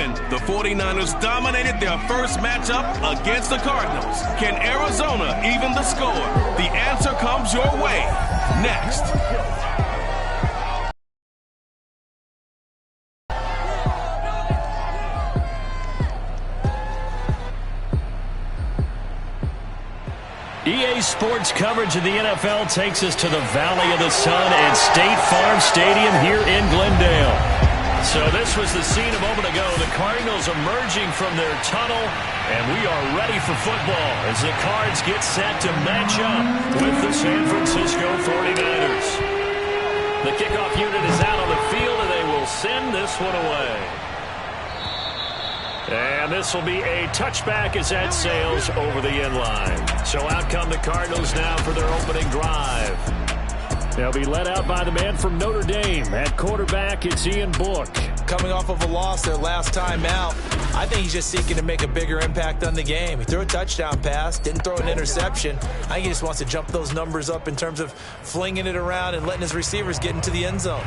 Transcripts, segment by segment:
win. The 49ers dominated their first matchup against the Cardinals. Can Arizona even the score? The answer comes your way next. EA Sports coverage of the NFL takes us to the Valley of the Sun at State Farm Stadium here in Glendale. So this was the scene a moment ago. The Cardinals emerging from their tunnel, and we are ready for football as the Cards get set to match up with the San Francisco 49ers. The kickoff unit is out on the field, and they will send this one away. And this will be a touchback as that sails over the end line. So out come the Cardinals now for their opening drive. They'll be led out by the man from Notre Dame. At quarterback, it's Ian Book. Coming off of a loss their last time out, I think he's just seeking to make a bigger impact on the game. He threw a touchdown pass, didn't throw an interception. I think he just wants to jump those numbers up in terms of flinging it around and letting his receivers get into the end zone.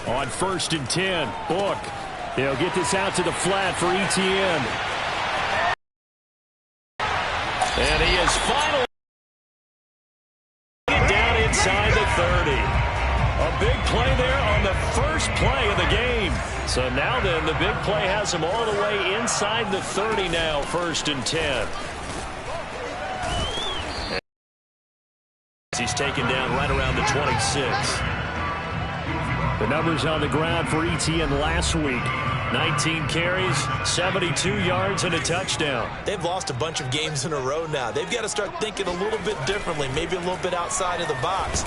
On 1st and 10, Book. They'll get this out to the flat for Etienne. And he is finally down inside the 30. A big play there on the first play of the game. So now then, the big play has him all the way inside the 30 now, 1st and 10. He's taken down right around the 26. The numbers on the ground for Etienne last week. 19 carries, 72 yards, and a touchdown. They've lost a bunch of games in a row now. They've got to start thinking a little bit differently, maybe a little bit outside of the box.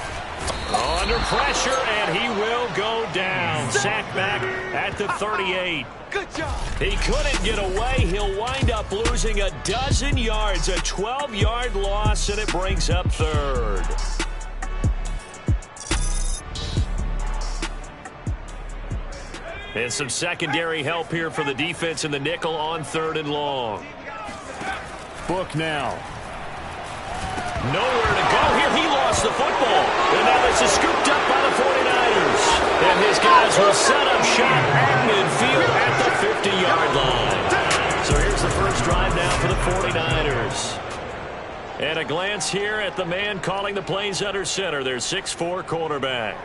Under pressure, and he will go down. Sacked back at the 38. Good job. He couldn't get away. He'll wind up losing a dozen yards, a 12-yard loss, and it brings up 3rd. And some secondary help here for the defense in the nickel on 3rd and long. Book now. Nowhere to go here. He lost the football. And now this is scooped up by the 49ers. And his guys will set up shop at midfield at the 50-yard line. So here's the first drive now for the 49ers. And a glance here at the man calling the plays under center, their 6'4" quarterback.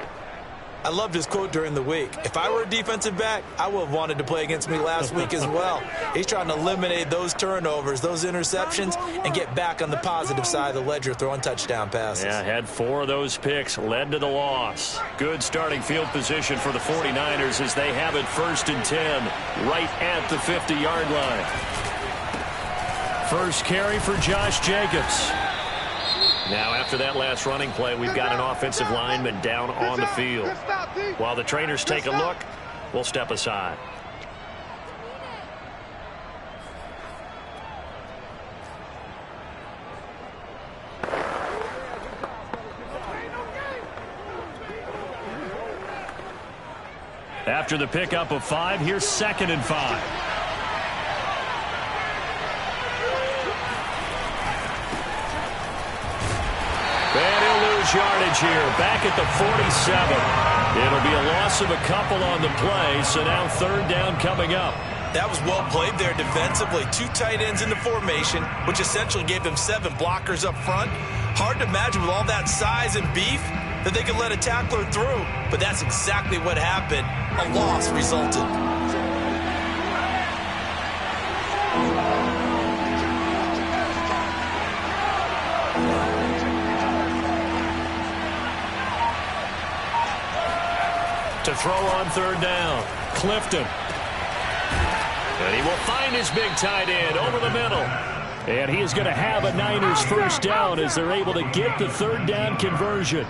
I loved his quote during the week. If I were a defensive back, I would have wanted to play against me last week as well. He's trying to eliminate those turnovers, those interceptions, and get back on the positive side of the ledger, throwing touchdown passes. Yeah, had 4 of those picks, led to the loss. Good starting field position for the 49ers as they have it 1st and 10, right at the 50-yard line. First carry for Josh Jacobs. Now, after that last running play, we've got an offensive lineman down on the field. While the trainers take a look, we'll step aside. After the pickup of 5, here's 2nd and 5. Yardage here, back at the 47. It'll be a loss of a couple on the play, so now 3rd down coming up. That was well played there defensively. 2 tight ends in the formation, which essentially gave them 7 blockers up front. Hard to imagine with all that size and beef that they could let a tackler through, but that's exactly what happened. A loss resulted. To throw on 3rd down, Clifton. And he will find his big tight end over the middle. And he is going to have a Niners 1st down as they're able to get the 3rd down conversion.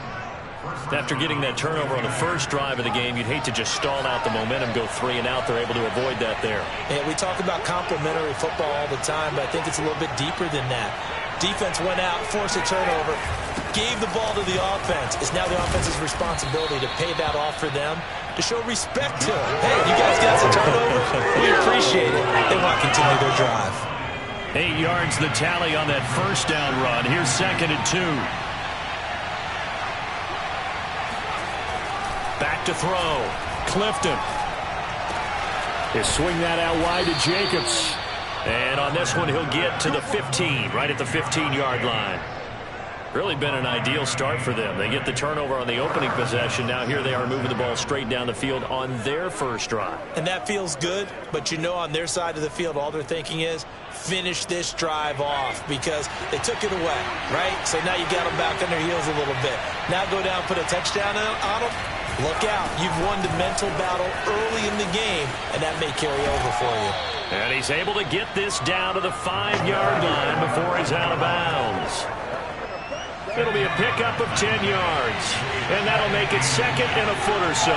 After getting that turnover on the first drive of the game, you'd hate to just stall out the momentum, go 3 and out. They're able to avoid that there. Yeah, we talk about complementary football all the time, but I think it's a little bit deeper than that. Defense went out, forced a turnover, gave the ball to the offense. It's now the offense's responsibility to pay that off for them, to show respect to them. Hey, you guys got some turnover? We appreciate it. They want to continue their drive. 8 yards the tally on that 1st down run. Here's 2nd and 2. Back to throw. Clifton. He'll swing that out wide to Jacobs. And on this one, he'll get to the 15, right at the 15-yard line. Really been an ideal start for them. They get the turnover on the opening possession. Now here they are moving the ball straight down the field on their first drive. And that feels good, but you know on their side of the field, all they're thinking is finish this drive off because they took it away, right? So now you got them back on their heels a little bit. Now go down, put a touchdown on them. Look out. You've won the mental battle early in the game, and that may carry over for you. And he's able to get this down to the 5-yard line before he's out of bounds. It'll be a pickup of 10 yards, and that'll make it second and a foot or so.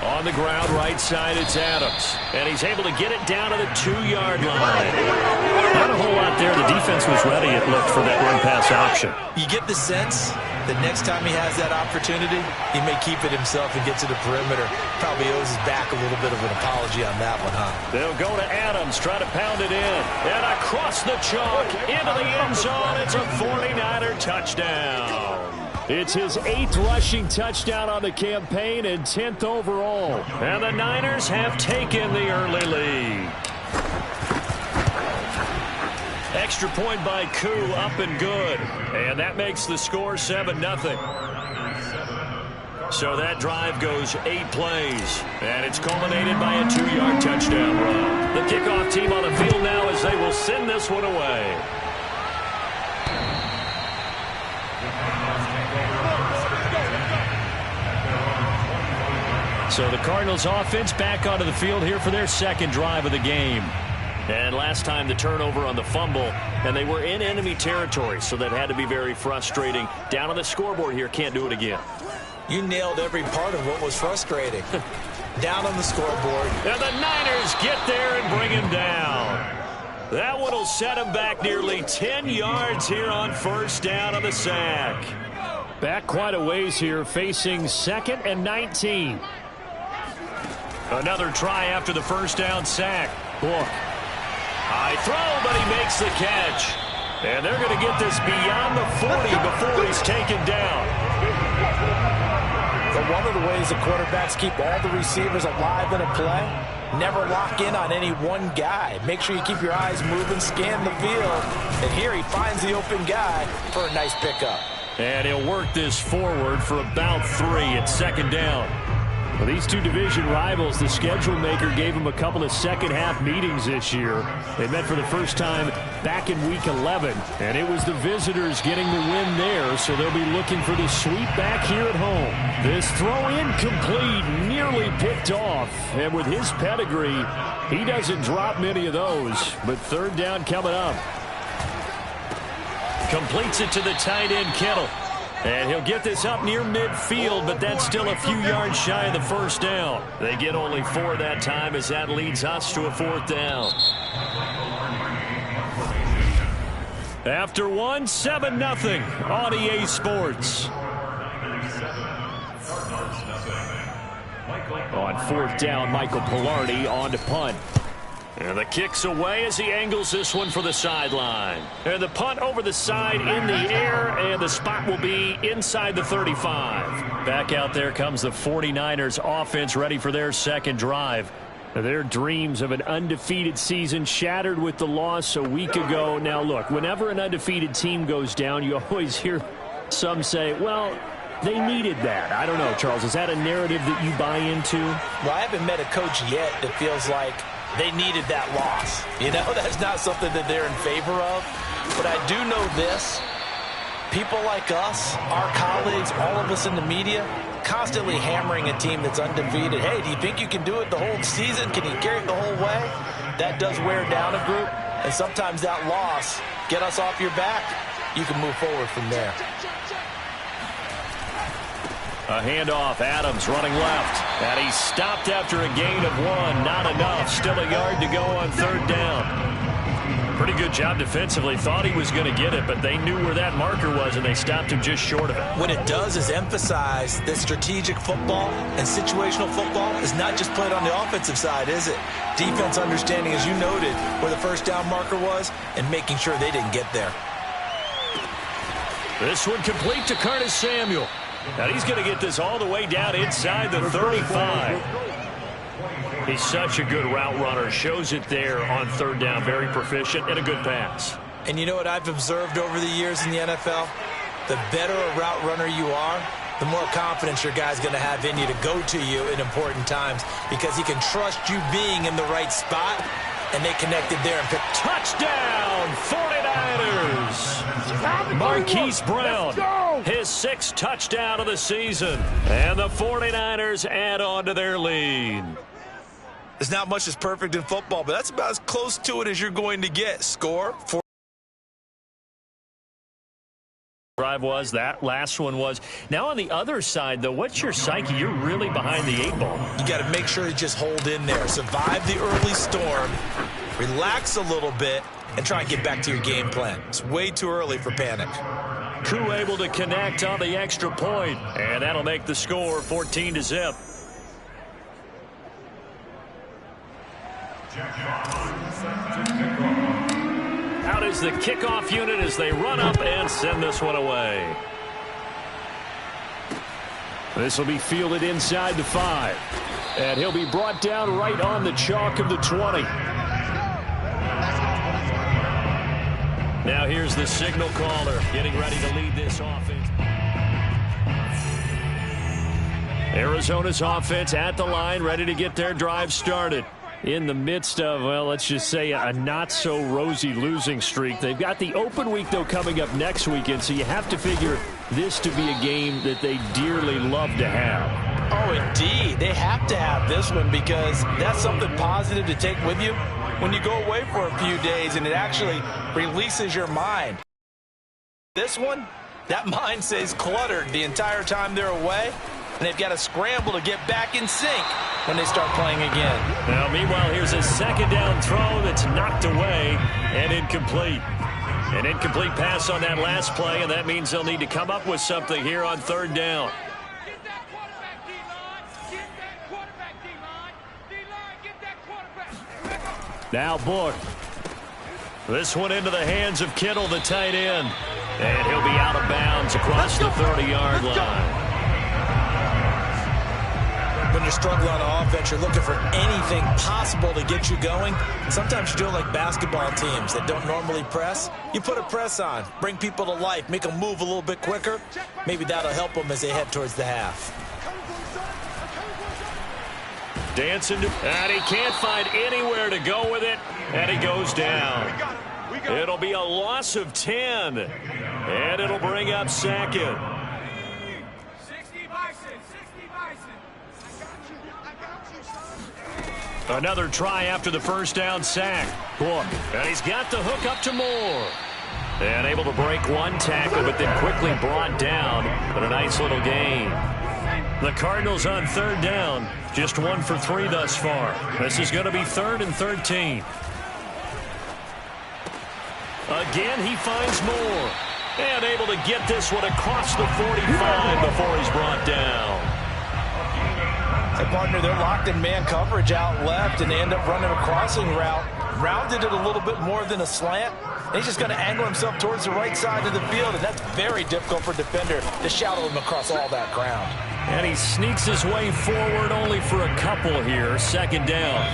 On the ground, right side, it's Adams. And he's able to get it down to the 2-yard line. Not a whole lot there. The defense was ready, it looked, for that run-pass option. You get the sense that next time he has that opportunity, he may keep it himself and get to the perimeter. Probably owes his back a little bit of an apology on that one, huh? They'll go to Adams, try to pound it in. And across the chalk, into the end zone. It's a 49er touchdown. It's his 8th rushing touchdown on the campaign and 10th overall. And the Niners have taken the early lead. Extra point by Koo, up and good. And that makes the score 7-0. So that drive goes 8 plays. And it's culminated by a 2-yard touchdown run. The kickoff team on the field now as they will send this one away. So the Cardinals offense back onto the field here for their second drive of the game. And last time the turnover on the fumble, and they were in enemy territory, so that had to be very frustrating. Down on the scoreboard here, can't do it again. You nailed every part of what was frustrating. Down on the scoreboard. And the Niners get there and bring him down. That one will set him back nearly 10 yards here on first down on the sack. Back quite a ways here, facing 2nd and 19. Another try after the first down sack. Look. High throw, but he makes the catch. And they're going to get this beyond the 40 before he's taken down. But one of the ways the quarterbacks keep all the receivers alive in a play, never lock in on any one guy. Make sure you keep your eyes moving, scan the field. And here he finds the open guy for a nice pickup. And he'll work this forward for about 3 at second down. Well, these two division rivals, the schedule maker gave them a couple of second-half meetings this year. They met for the first time back in Week 11, and it was the visitors getting the win there, so they'll be looking for the sweep back here at home. This throw incomplete, nearly picked off, and with his pedigree, he doesn't drop many of those, but third down coming up. Completes it to the tight end, Kittle. And he'll get this up near midfield, but that's still a few yards shy of the first down. They get only 4 that time as that leads us to a 4th down. After 1, 7-0 on EA Sports. On 4th down, Michael Pilardi on to punt. And the kick's away as he angles this one for the sideline. And the punt over the side in the air, and the spot will be inside the 35. Back out there comes the 49ers offense ready for their second drive. Their dreams of an undefeated season shattered with the loss a week ago. Now look, whenever an undefeated team goes down, you always hear some say, well, they needed that. I don't know, Charles. Is that a narrative that you buy into? Well, I haven't met a coach yet that feels like they needed that loss. You know, that's not something that they're in favor of. But I do know this. People like us, our colleagues, all of us in the media, constantly hammering a team that's undefeated. Hey, do you think you can do it the whole season? Can you carry it the whole way? That does wear down a group. And sometimes that loss, get us off your back, you can move forward from there. A handoff, Adams running left. And he's stopped after a gain of 1. Not enough. Still a yard to go on third down. Pretty good job defensively. Thought he was going to get it, but they knew where that marker was, and they stopped him just short of it. What it does is emphasize that strategic football and situational football is not just played on the offensive side, is it? Defense understanding, as you noted, where the first down marker was and making sure they didn't get there. This one complete to Curtis Samuel. Now he's going to get this all the way down inside the 35. He's such a good route runner. Shows it there on third down. Very proficient and a good pass. And you know what I've observed over the years in the NFL? The better a route runner you are, the more confidence your guy's going to have in you to go to you in important times because he can trust you being in the right spot, and they connected there and picked. Touchdown, 49ers! Marquise Brown, his 6th touchdown of the season. And the 49ers add on to their lead. There's not much that's perfect in football, but that's about as close to it as you're going to get. Score. Drive was, that last one was. Now on the other side, though, what's your psyche? You're really behind the 8 ball. You got to make sure you just hold in there. Survive the early storm. Relax a little bit and try and get back to your game plan. It's way too early for panic. Koo able to connect on the extra point, and that'll make the score 14-0. Out is the kickoff unit as they run up and send this one away. This will be fielded inside the 5. And he'll be brought down right on the chalk of the 20. Now here's the signal caller getting ready to lead this offense. Arizona's offense at the line, ready to get their drive started. In the midst of, well, let's just say a not-so-rosy losing streak. They've got the open week, though, coming up next weekend, so you have to figure this to be a game that they dearly love to have. Oh, indeed. They have to have this one because that's something positive to take with you when you go away for a few days, and it actually releases your mind. This one, that mind stays cluttered the entire time they're away, and they've got to scramble to get back in sync when they start playing again. Now, meanwhile, here's a second down throw that's knocked away and incomplete. An incomplete pass on that last play, and that means they'll need to come up with something here on third down. Get that quarterback, D-line. Get that quarterback, D-line. D-line, get that quarterback. Now Book. This one into the hands of Kittle, the tight end. And he'll be out of bounds across the 30-yard line. When you're struggling on offense, you're looking for anything possible to get you going. Sometimes you do it like basketball teams that don't normally press. You put a press on, bring people to life, make them move a little bit quicker. Maybe that'll help them as they head towards the half. Dancing, and he can't find anywhere to go with it, and he goes down. It'll be a loss of 10, and it'll bring up second. Another try after the first down sack. Book, and he's got the hook up to Moore. And able to break one tackle, but then quickly brought down. But a nice little gain. The Cardinals on third down. Just 1 for 3 thus far. This is going to be 3rd and 13. Again, he finds Moore. And able to get this one across the 45 before he's brought down. Hey, partner, they're locked in man coverage out left, and they end up running a crossing route. Rounded it a little bit more than a slant. And he's just going to angle himself towards the right side of the field, and that's very difficult for a defender to shadow him across all that ground. And he sneaks his way forward only for a couple here. Second down.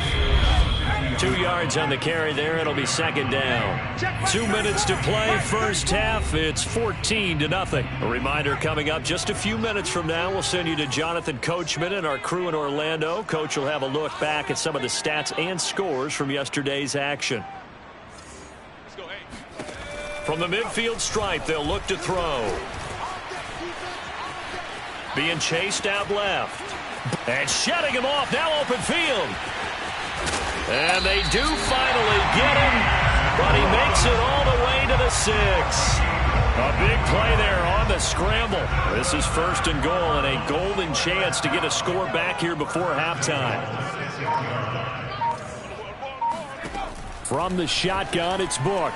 2 yards on the carry there. It'll be second down. 2 minutes to play. First half. It's 14-0. A reminder coming up just a few minutes from now. We'll send you to Jonathan Coachman and our crew in Orlando. Coach will have a look back at some of the stats and scores from yesterday's action. From the midfield stripe, they'll look to throw. Being chased out left. And shutting him off. Now open field. And they do finally get him, but he makes it all the way to the 6. A big play there on the scramble. This is 1st and goal and a golden chance to get a score back here before halftime. From the shotgun, it's Book.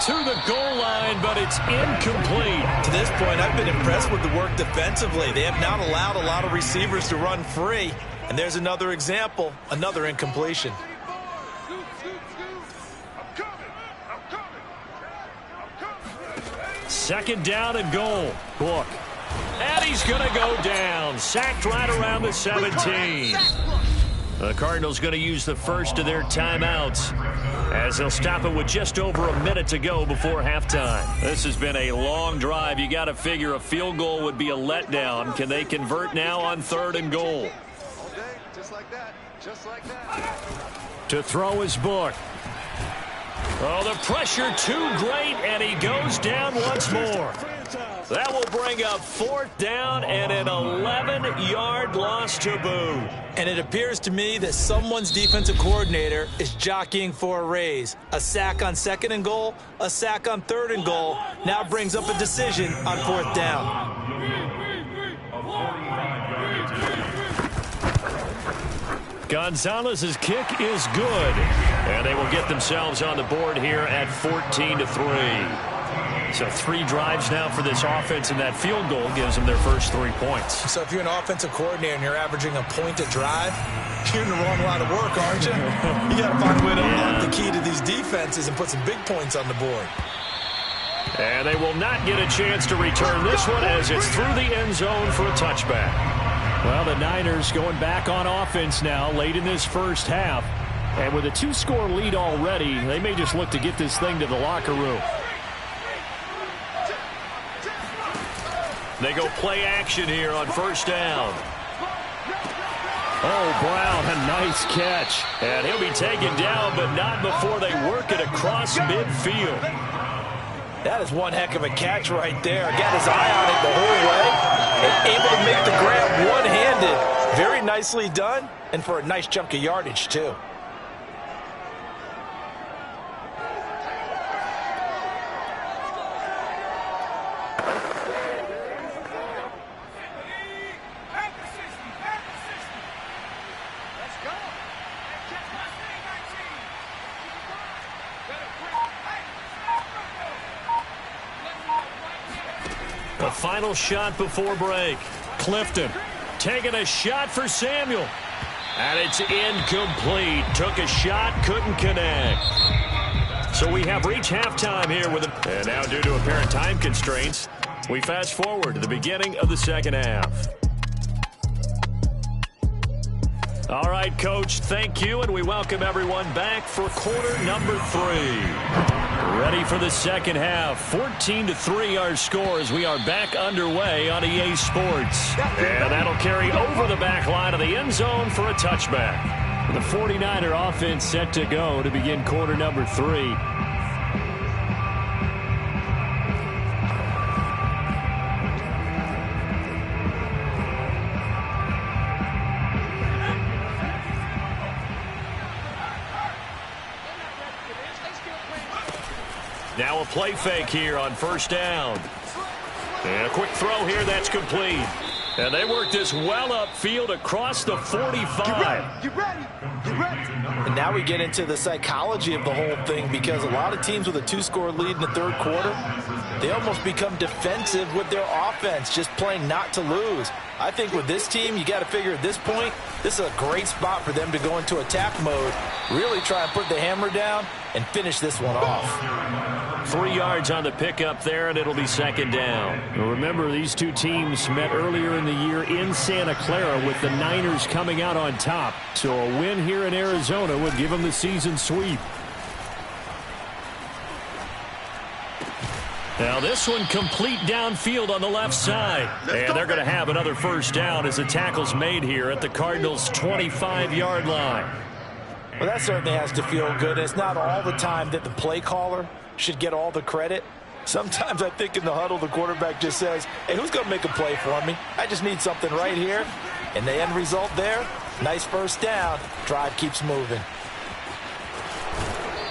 To the goal line, but it's incomplete. To this point, I've been impressed with the work defensively. They have not allowed a lot of receivers to run free. And there's another example, another incompletion. Second down and goal. Book. And he's going to go down. Sacked right around the 17. The Cardinals going to use the first of their timeouts as they'll stop it with just over a minute to go before halftime. This has been a long drive. You got to figure a field goal would be a letdown. Can they convert now on 3rd and goal? All day, just like that. Just like that. To throw his Book. Oh, the pressure too great, and he goes down once more. That will bring up 4th down and an 11-yard loss to boot. And it appears to me that someone's defensive coordinator is jockeying for a raise. A sack on 2nd and goal, a sack on 3rd and goal, now brings up a decision on 4th down. Gonzalez's kick is good, and they will get themselves on the board here at 14-3. So 3 drives now for this offense, and that field goal gives them their first 3 points. So if you're an offensive coordinator and you're averaging a point a drive, you're in the wrong line of work, aren't you? You got to find a way to unlock the key to these defenses and put some big points on the board. And they will not get a chance to return this one as it's through the end zone for a touchback. Well, the Niners going back on offense now late in this first half. And with a 2-score lead already, they may just look to get this thing to the locker room. They go play action here on 1st down. Oh, Brown, a nice catch. And he'll be taken down, but not before they work it across midfield. That is one heck of a catch right there. Got his eye on it the whole way. And able to make the grab one-handed. Very nicely done. And for a nice chunk of yardage, too. The final shot before break. Clifton taking a shot for Samuel. And it's incomplete. Took a shot, couldn't connect. So we have reached halftime here with a... And now due to apparent time constraints, we fast forward to the beginning of the second half. All right, Coach, thank you, and we welcome everyone back for quarter number 3. Ready for the second half. 14-3 our score as we are back underway on EA Sports. And that'll carry over the back line of the end zone for a touchback. The 49er offense set to go to begin quarter number 3. Now a play fake here on 1st down. And a quick throw here, that's complete. And they work this well upfield across the 45. Get ready. And now we get into the psychology of the whole thing, because a lot of teams with a 2-score lead in the 3rd quarter, they almost become defensive with their offense, just playing not to lose. I think with this team, you got to figure at this point, this is a great spot for them to go into attack mode, really try and put the hammer down and finish this one off. 3 yards on the pickup there, and it'll be 2nd down. Well, remember, these two teams met earlier in the year in Santa Clara with the Niners coming out on top. So a win here in Arizona would give them the season sweep. Now this one complete downfield on the left side. And they're going to have another 1st down as the tackle's made here at the Cardinals' 25-yard line. Well, that certainly has to feel good. It's not all the time that the play caller should get all the credit. Sometimes I think in the huddle, the quarterback just says, hey, who's going to make a play for me? I just need something right here. And the end result there, nice 1st down. Drive keeps moving.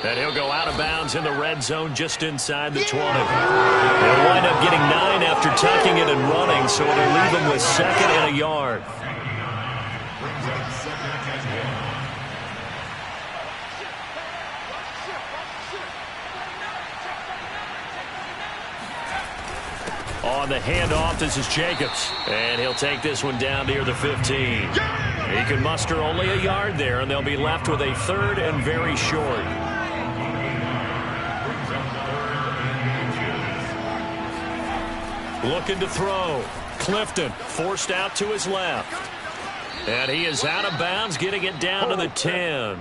And he'll go out of bounds in the red zone just inside the 20. They'll wind up getting 9 after tucking it and running, so it'll leave them with 2nd and a yard. On the handoff, this is Jacobs. And he'll take this one down near the 15. He can muster only a yard there, and they'll be left with a 3rd and very short. Looking to throw. Clifton forced out to his left. And he is out of bounds, getting it down to the 10.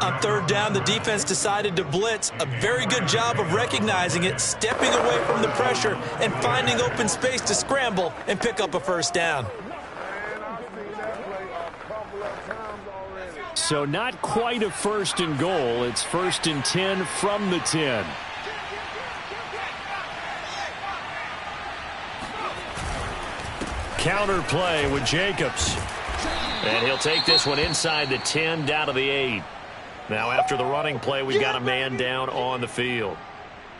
On third down, the defense decided to blitz. A very good job of recognizing it, stepping away from the pressure, and finding open space to scramble and pick up a first down. So not quite a first and goal. It's first and 10 from the 10. Counter play with Jacobs. And he'll take this one inside the 10 down to the 8. Now after the running play, we've got a man down on the field.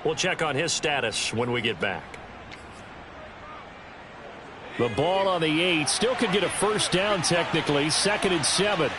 We'll check on his status when we get back. The ball on the 8. Still could get a first down technically. 2nd and 7.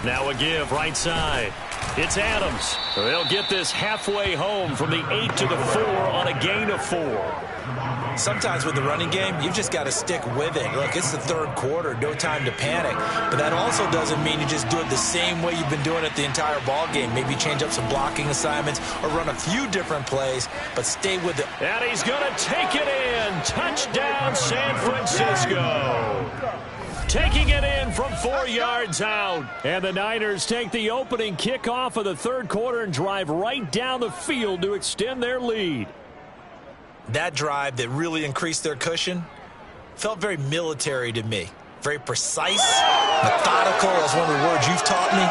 Now a give right side. It's Adams. They'll get this halfway home from the 8 to the 4 on a gain of 4. Sometimes with the running game, you've just got to stick with it. Look, it's the third quarter, no time to panic. But that also doesn't mean you just do it the same way you've been doing it the entire ball game. Maybe change up some blocking assignments or run a few different plays, but stay with it. And he's going to take it in. Touchdown, San Francisco. Taking it in from 4 yards out. And the Niners take the opening kickoff of the third quarter and drive right down the field to extend their lead. That drive that really increased their cushion felt very military to me. Very precise, methodical, that's one of the words you've taught me.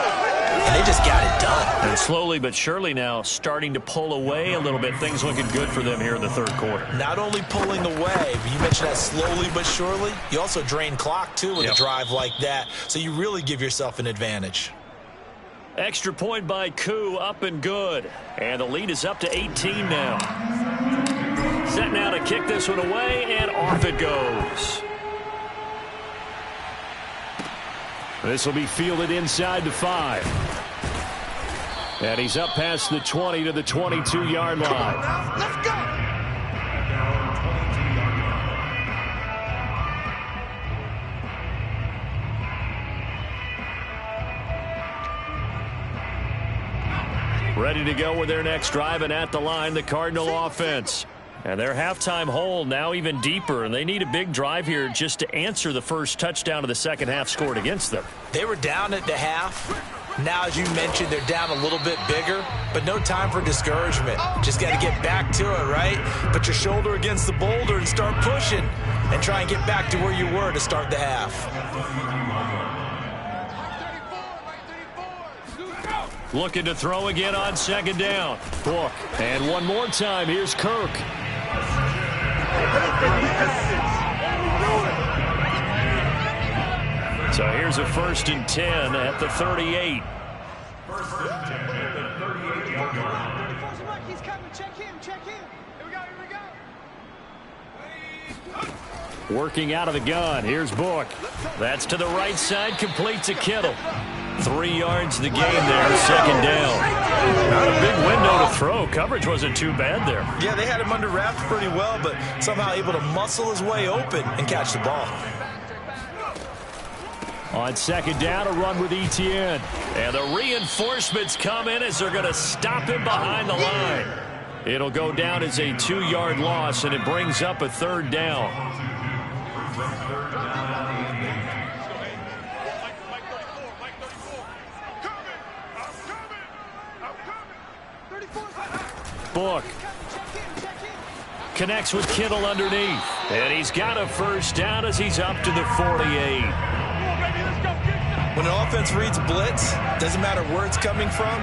And they just got it done. And slowly but surely now starting to pull away a little bit. Things looking good for them here in the third quarter. Not only pulling away, but you mentioned that slowly but surely. You also drain clock, too, with a drive like that. So you really give yourself an advantage. Extra point by Koo, up and good. And the lead is up to 18 now. Set now to kick this one away, and off it goes. This will be fielded inside the 5. And he's up past the 20 to the 22-yard line. Let's go. Ready to go with their next drive, and at the line, the Cardinal offense. And their halftime hole now even deeper, and they need a big drive here just to answer the first touchdown of the second half scored against them. They were down at the half. Now, as you mentioned, they're down a little bit bigger, but no time for discouragement. Just got to get back to it, right? Put your shoulder against the boulder and start pushing and try and get back to where you were to start the half. Looking to throw again on second down. Book. And one more time, here's Kirk. So here's a 1st and 10 at the 38. He's coming. Check him. Here we go. Working out of the gun. Here's Book. That's to the right side. Complete to Kittle. 3 yards the gain there. Second down. Not a big window to throw. Coverage wasn't too bad there. Yeah, they had him under wraps pretty well, but somehow able to muscle his way open and catch the ball. On second down, a run with Etienne. And the reinforcements come in as they're going to stop him behind the line. It'll go down as a 2-yard loss, and it brings up a third down. Book connects with Kittle underneath. And he's got a first down as he's up to the 48. When an offense reads blitz, doesn't matter where it's coming from,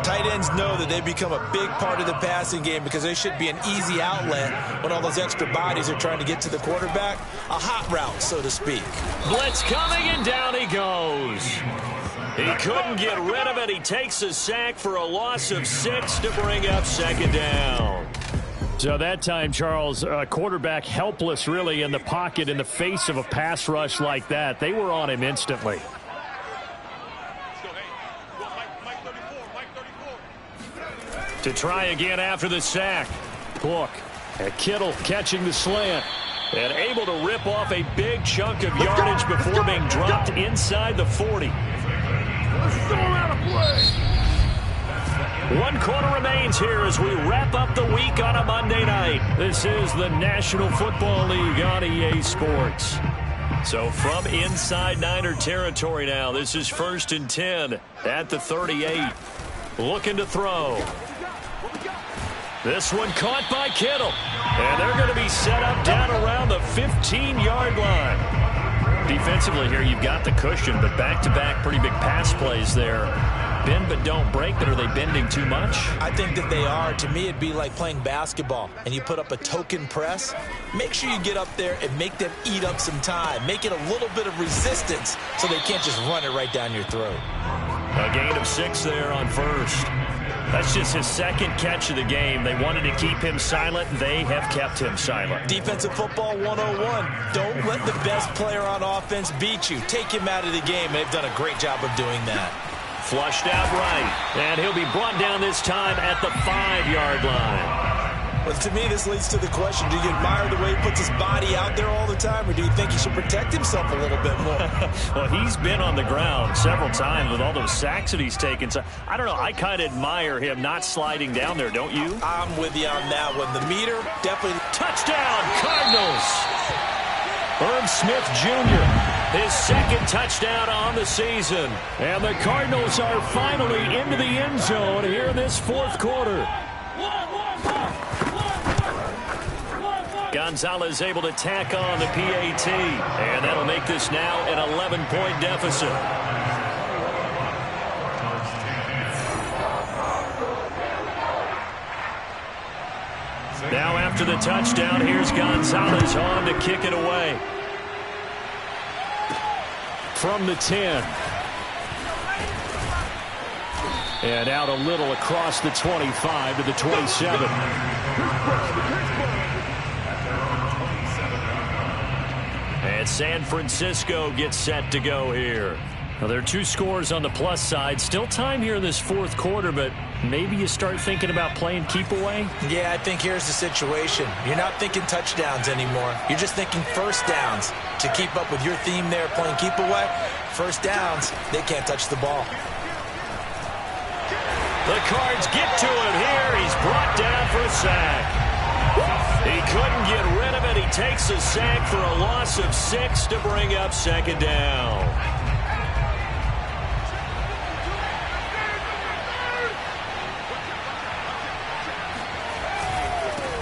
tight ends know that they become a big part of the passing game because they should be an easy outlet when all those extra bodies are trying to get to the quarterback. A hot route, so to speak. Blitz coming, and down he goes. He couldn't get rid of it. He takes a sack for a loss of 6 to bring up second down. So that time, Charles, quarterback helpless really in the pocket in the face of a pass rush like that. They were on him instantly. To try again after the sack. Book. And Kittle catching the slant. And able to rip off a big chunk of yardage before being dropped inside the 40. 1 quarter remains here as we wrap up the week on a Monday night. This is the National Football League on EA Sports. So from inside Niner territory now, this is 1st and 10 at the 38. Looking to throw. This one caught by Kittle. And they're going to be set up down around the 15-yard line. Defensively here, you've got the cushion, but back-to-back pretty big pass plays there. Bend but don't break, but are they bending too much? I think that they are. To me, it'd be like playing basketball, and you put up a token press. Make sure you get up there and make them eat up some time. Make it a little bit of resistance so they can't just run it right down your throat. A gain of 6 there on first. That's just his 2nd catch of the game. They wanted to keep him silent. They have kept him silent. Defensive football 101. Don't let the best player on offense beat you. Take him out of the game. They've done a great job of doing that. Flushed out right. And he'll be brought down this time at the 5-yard line. Well, to me, this leads to the question, do you admire the way he puts his body out there all the time, or do you think he should protect himself a little bit more? Well, he's been on the ground several times with all those sacks that he's taken. So, I don't know. I kind of admire him not sliding down there, don't you? I'm with you on that one. The meter, definitely. Touchdown, Cardinals! Herb Smith Jr., his 2nd touchdown on the season. And the Cardinals are finally into the end zone here in this 4th quarter. Gonzalez able to tack on the PAT. And that'll make this now an 11-point deficit. Now after the touchdown, here's Gonzalez on to kick it away. From the 10. And out a little across the 25 to the 27. And San Francisco gets set to go here. Now, there are 2 scores on the plus side. Still time here in this 4th quarter, but maybe you start thinking about playing keep away? Yeah, I think here's the situation. You're not thinking touchdowns anymore. You're just thinking first downs. To keep up with your theme there, playing keep away, first downs, they can't touch the ball. The Cards get to him here. He's brought down for a sack. He couldn't get rid of it. He takes a sack for a loss of 6 to bring up 2nd down.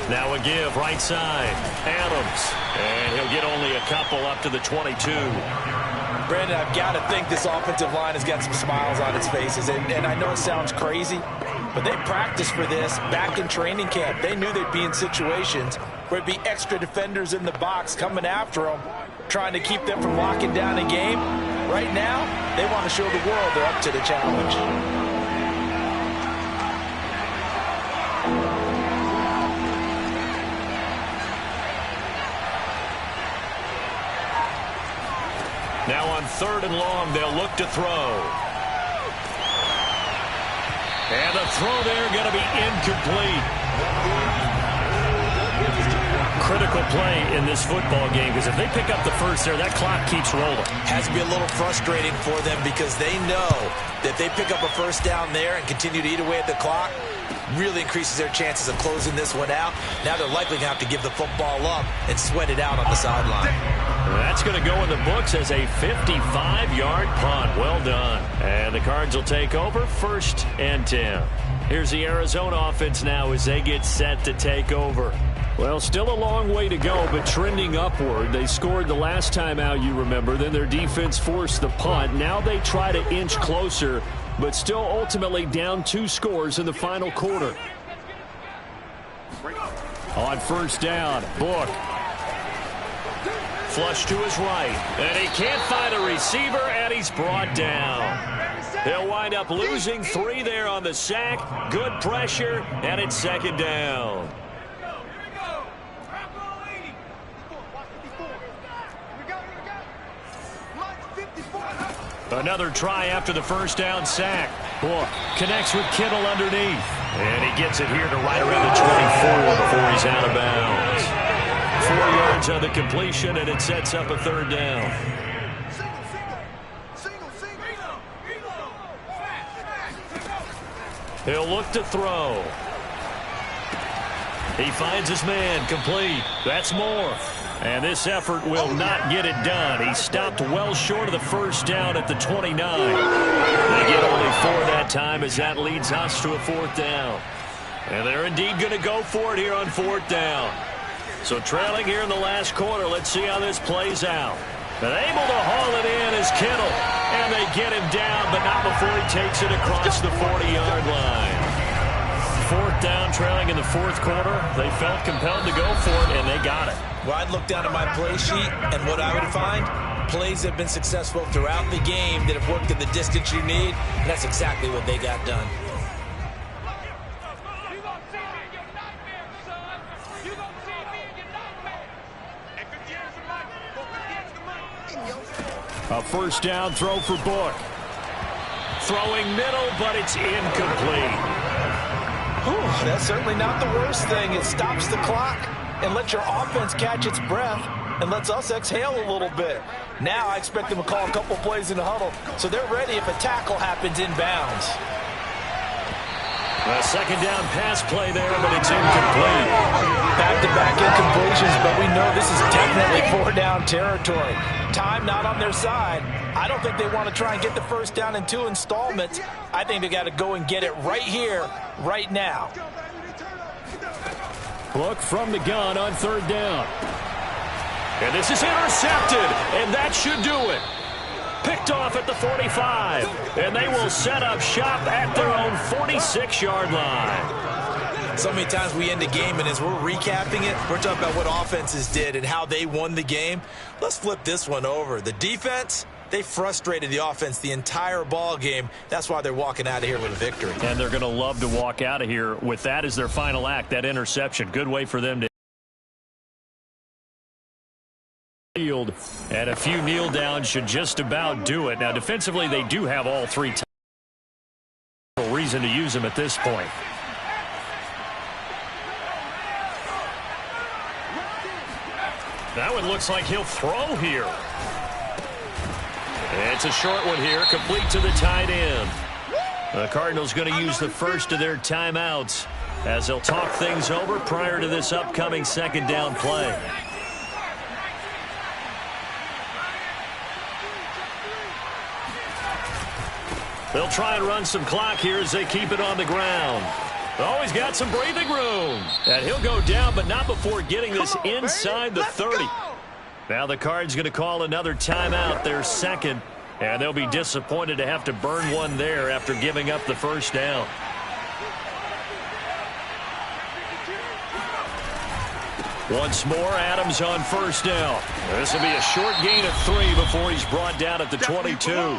Now a give right side. Adams. And he'll get only a couple up to the 22. Brandon, I've got to think this offensive line has got some smiles on its faces. And I know it sounds crazy, but they practiced for this back in training camp. They knew they'd be in situations where it'd be extra defenders in the box coming after them, trying to keep them from locking down a game. Right now, they want to show the world they're up to the challenge. Now on 3rd and long, they'll look to throw. And the throw there going to be incomplete. Critical play in this football game, because if they pick up the first there, that clock keeps rolling. Has to be a little frustrating for them because they know that they pick up a first down there and continue to eat away at the clock, really increases their chances of closing this one out. Now they're likely going to have to give the football up and sweat it out on the sideline. That's going to go in the books as a 55-yard punt. Well done. And the Cards will take over 1st and 10. Here's the Arizona offense now as they get set to take over. Well, still a long way to go, but trending upward. They scored the last time out, you remember. Then their defense forced the punt. Now they try to inch closer, but still ultimately down 2 scores in the final quarter. On 1st down, Book. Flush to his right, and he can't find a receiver, and he's brought down. He'll wind up losing 3 there on the sack. Good pressure, and it's 2nd down. Another try after the 1st down sack. Book connects with Kittle underneath, and he gets it here to right around the 24 before he's out of bounds. 4 yards on the completion, and it sets up a 3rd down. He'll look to throw. He finds his man, complete. That's more. And this effort will not get it done. He stopped well short of the first down at the 29. They get only 4 that time as that leads us to a 4th down. And they're indeed going to go for it here on 4th down. So trailing here in the last quarter, let's see how this plays out. And able to haul it in is Kittle. And they get him down, but not before he takes it across the 40-yard line. 4th down, trailing in the 4th quarter. They felt compelled to go for it, and they got it. Well, I'd look down at my play sheet, and what I would find, plays have been successful throughout the game that have worked at the distance you need, and that's exactly what they got done. You gonna see me in your nightmare, son. You gonna see me in your nightmare. And 50 years of money. 50 years of money. A 1st down throw for Book. Throwing middle, but it's incomplete. Whew, that's certainly not the worst thing. It stops the clock and lets your offense catch its breath and lets us exhale a little bit. Now I expect them to call a couple plays in the huddle, so they're ready if a tackle happens inbounds. A 2nd down pass play there, but it's incomplete. Back-to-back incompletions, but we know this is definitely 4-down territory. Time not on their side. I don't think they want to try and get the 1st down in 2 installments. I think they got to go and get it right here, right now. Look from the gun on 3rd down. And this is intercepted, and that should do it. Picked off at the 45, and they will set up shop at their own 46-yard line. So many times we end a game, and as we're recapping it, we're talking about what offenses did and how they won the game. Let's flip this one over. The defense, they frustrated the offense the entire ball game. That's why they're walking out of here with a victory. And they're going to love to walk out of here with that as their final act, that interception. Good way for them to field, and a few kneel downs should just about do it. Now defensively they do have all 3 times. No reason to use them at this point. That one looks like he'll throw here. It's a short one here, complete to the tight end. The Cardinals going to use the first of their timeouts as they'll talk things over prior to this upcoming 2nd down play. They'll try and run some clock here as they keep it on the ground. Oh, he's got some breathing room. And he'll go down, but not before getting this inside the 30. Now the Cards going to call another timeout, their 2nd. And they'll be disappointed to have to burn one there after giving up the 1st down. Once more, Adams on 1st down. This will be a short gain of 3 before he's brought down at the 22.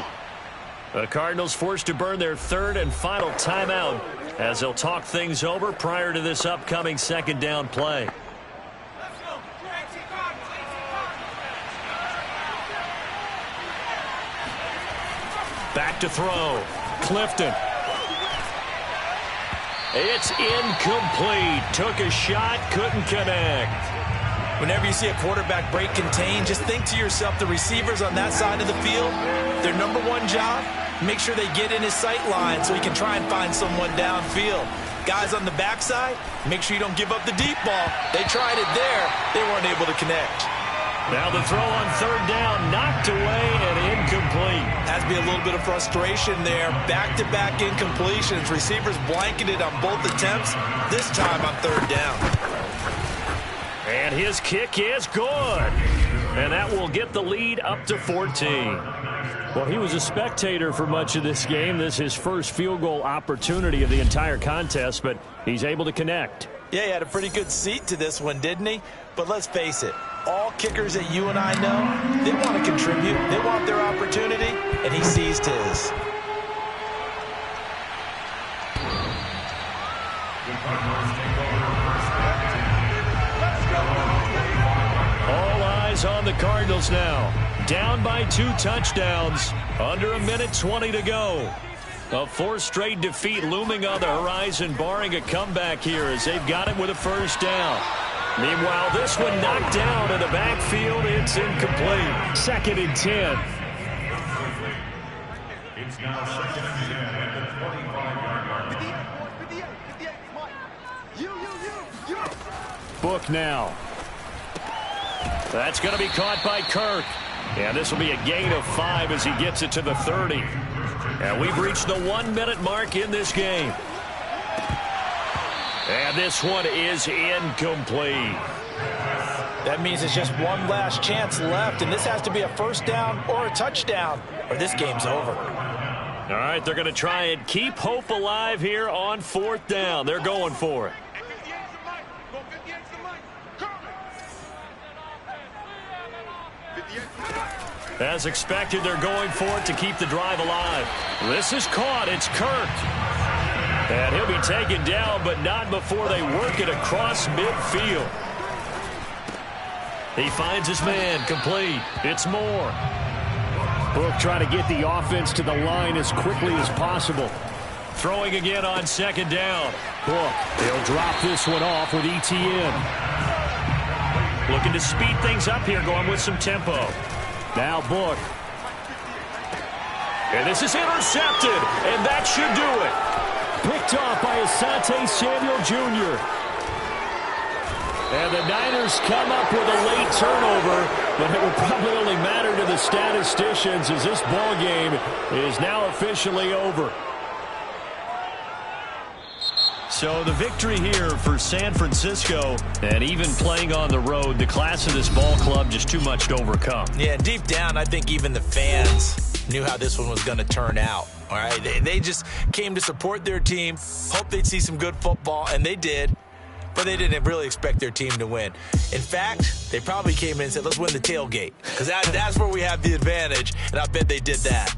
The Cardinals forced to burn their 3rd and final timeout as they'll talk things over prior to this upcoming 2nd down play. Back to throw. Clifton. It's incomplete. Took a shot, couldn't connect. Whenever you see a quarterback break contain, just think to yourself, the receivers on that side of the field, their number 1 job, make sure they get in his sight line so he can try and find someone downfield. Guys on the backside, make sure you don't give up the deep ball. They tried it there. They weren't able to connect. Now the throw on 3rd down, knocked away and incomplete. Has to be a little bit of frustration there. Back-to-back incompletions. Receivers blanketed on both attempts, this time on 3rd down. And his kick is good. And that will get the lead up to 14. Well, he was a spectator for much of this game. This is his first field goal opportunity of the entire contest, but he's able to connect. Yeah, he had a pretty good seat to this one, didn't he? But let's face it, all kickers that you and I know, they want to contribute. They want their opportunity, and he seized his. All eyes on the Cardinals now. Down by 2 touchdowns. Under a minute 20 to go. A 4th straight defeat looming on the horizon, barring a comeback here as they've got it with a 1st down. Meanwhile, this one knocked down in the backfield. It's incomplete. 2nd and 10. It's now 2nd and 10 at the 25-yard line. Book now. That's going to be caught by Kirk. And this will be a gain of 5 as he gets it to the 30. And we've reached the 1-minute mark in this game. And this one is incomplete. That means it's just one last chance left, and this has to be a first down or a touchdown, or this game's over. All right, they're going to try and keep hope alive here on 4th down. They're going for it. As expected, they're going for it to keep the drive alive. This is caught. It's Kirk. And he'll be taken down, but not before they work it across midfield. He finds his man, complete. It's Moore. Book trying to get the offense to the line as quickly as possible. Throwing again on 2nd down. Book, they'll drop this one off with ETN. Looking to speed things up here, going with some tempo. Now Book. And this is intercepted, and that should do it. Picked off by Asante Samuel Jr. And the Niners come up with a late turnover, but it will probably only matter to the statisticians as this ball game is now officially over. So the victory here for San Francisco, and even playing on the road, the class of this ball club just too much to overcome. Yeah, deep down, I think even the fans knew how this one was going to turn out. All right, they just came to support their team, hope they'd see some good football, and they did. But they didn't really expect their team to win. In fact, they probably came in and said, let's win the tailgate, because that's where we have the advantage, and I bet they did that.